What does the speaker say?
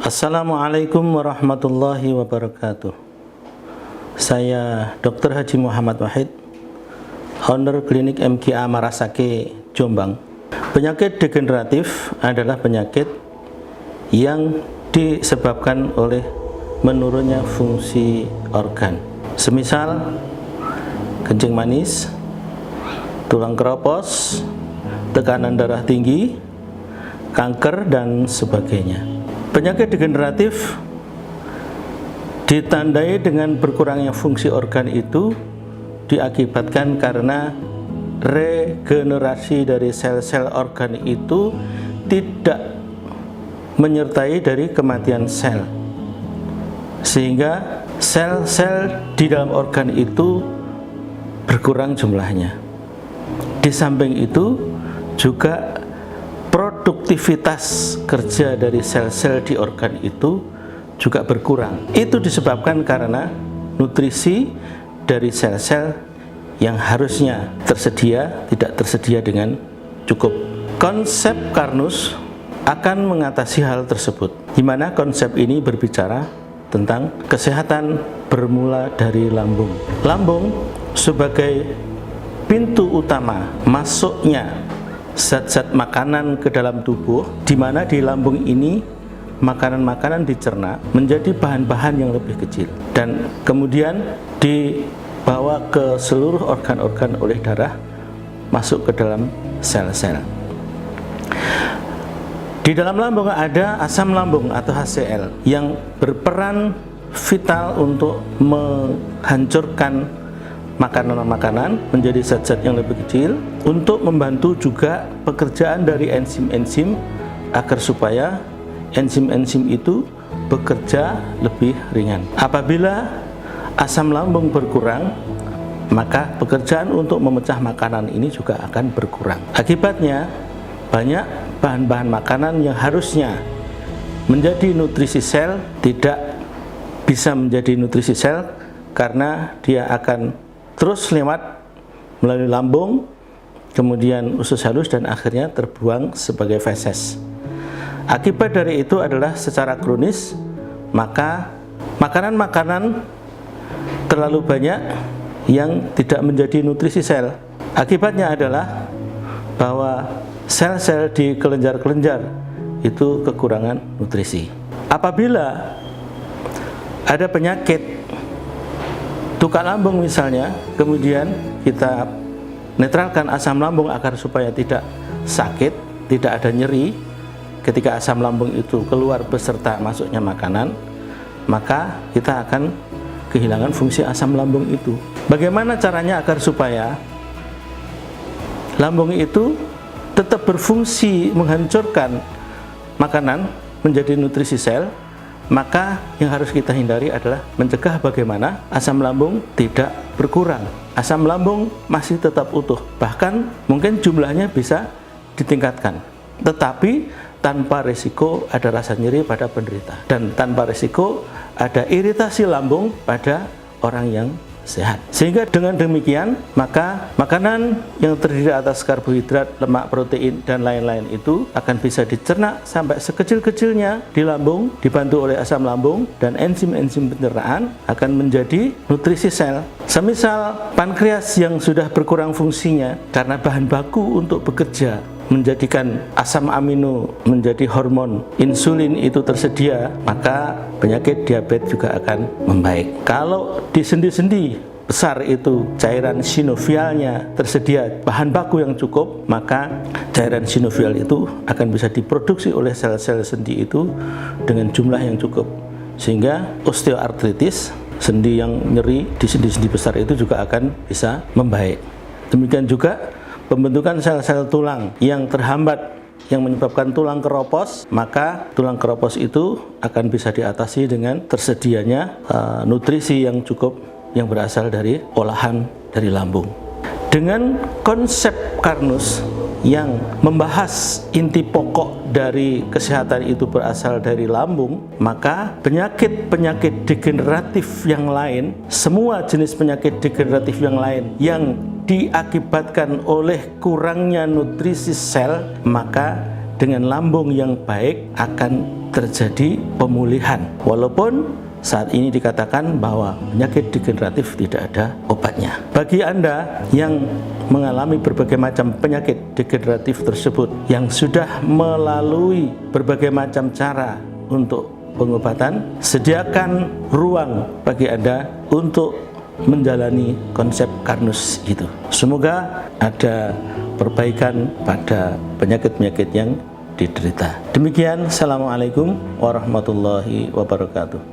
Assalamualaikum warahmatullahi wabarakatuh. Saya Dr. Haji Muhammad Wahid, owner klinik MGA Marasake, Jombang. Penyakit degeneratif adalah penyakit yang disebabkan oleh menurunnya fungsi organ, semisal kencing manis, tulang keropos, tekanan darah tinggi, kanker, dan sebagainya. Penyakit degeneratif ditandai dengan berkurangnya fungsi organ itu diakibatkan karena regenerasi dari sel-sel organ itu tidak menyertai dari kematian sel, sehingga sel-sel di dalam organ itu berkurang jumlahnya. Di samping itu juga produktivitas kerja dari sel-sel di organ itu juga berkurang. Itu disebabkan karena nutrisi dari sel-sel yang harusnya tersedia tidak tersedia dengan cukup. Konsep Karnus akan mengatasi hal tersebut, di mana konsep ini berbicara tentang kesehatan bermula dari lambung. Lambung sebagai pintu utama masuknya zat-zat makanan ke dalam tubuh, di mana di lambung ini makanan-makanan dicerna menjadi bahan-bahan yang lebih kecil dan kemudian dibawa ke seluruh organ-organ oleh darah, masuk ke dalam sel-sel. Di dalam lambung ada asam lambung atau HCl yang berperan vital untuk menghancurkan makanan-makanan menjadi zat-zat yang lebih kecil, untuk membantu juga pekerjaan dari enzim-enzim agar supaya enzim-enzim itu bekerja lebih ringan. Apabila asam lambung berkurang, maka pekerjaan untuk memecah makanan ini juga akan berkurang. Akibatnya banyak bahan-bahan makanan yang harusnya menjadi nutrisi sel tidak bisa menjadi nutrisi sel karena dia akan terus lewat melalui lambung, kemudian usus halus, dan akhirnya terbuang sebagai feses. Akibat dari itu adalah secara kronis, maka makanan-makanan terlalu banyak yang tidak menjadi nutrisi sel. Akibatnya adalah bahwa sel-sel di kelenjar-kelenjar itu kekurangan nutrisi. Apabila ada penyakit tukak lambung misalnya, kemudian kita netralkan asam lambung agar supaya tidak sakit, tidak ada nyeri ketika asam lambung itu keluar beserta masuknya makanan, maka kita akan kehilangan fungsi asam lambung itu. Bagaimana caranya agar supaya lambung itu tetap berfungsi menghancurkan makanan menjadi nutrisi sel? Maka yang harus kita hindari adalah mencegah bagaimana asam lambung tidak berkurang. Asam lambung masih tetap utuh, bahkan mungkin jumlahnya bisa ditingkatkan, tetapi tanpa risiko ada rasa nyeri pada penderita, dan tanpa risiko ada iritasi lambung pada orang yang sehat. Sehingga dengan demikian, maka makanan yang terdiri atas karbohidrat, lemak, protein, dan lain-lain itu akan bisa dicerna sampai sekecil-kecilnya di lambung, dibantu oleh asam lambung, dan enzim-enzim pencernaan akan menjadi nutrisi sel. Semisal pankreas yang sudah berkurang fungsinya karena bahan baku untuk bekerja menjadikan asam amino menjadi hormon insulin itu tersedia, maka penyakit diabetes juga akan membaik. Kalau di sendi-sendi besar itu cairan sinovialnya tersedia bahan baku yang cukup, maka cairan sinovial itu akan bisa diproduksi oleh sel-sel sendi itu dengan jumlah yang cukup, sehingga osteoartritis, sendi yang nyeri di sendi-sendi besar itu juga akan bisa membaik. Demikian juga pembentukan sel-sel tulang yang terhambat yang menyebabkan tulang keropos, maka tulang keropos itu akan bisa diatasi dengan tersedianya nutrisi yang cukup yang berasal dari olahan dari lambung. Dengan konsep Karnus yang membahas inti pokok dari kesehatan itu berasal dari lambung, maka penyakit-penyakit degeneratif yang lain, semua jenis penyakit degeneratif yang lain yang diakibatkan oleh kurangnya nutrisi sel, maka dengan lambung yang baik akan terjadi pemulihan. Walaupun saat ini dikatakan bahwa penyakit degeneratif tidak ada obatnya. Bagi Anda yang mengalami berbagai macam penyakit degeneratif tersebut, yang sudah melalui berbagai macam cara untuk pengobatan, sediakan ruang bagi Anda untuk menjalani konsep Karnus itu. Semoga ada perbaikan pada penyakit-penyakit yang diderita. Demikian, Assalamualaikum warahmatullahi wabarakatuh.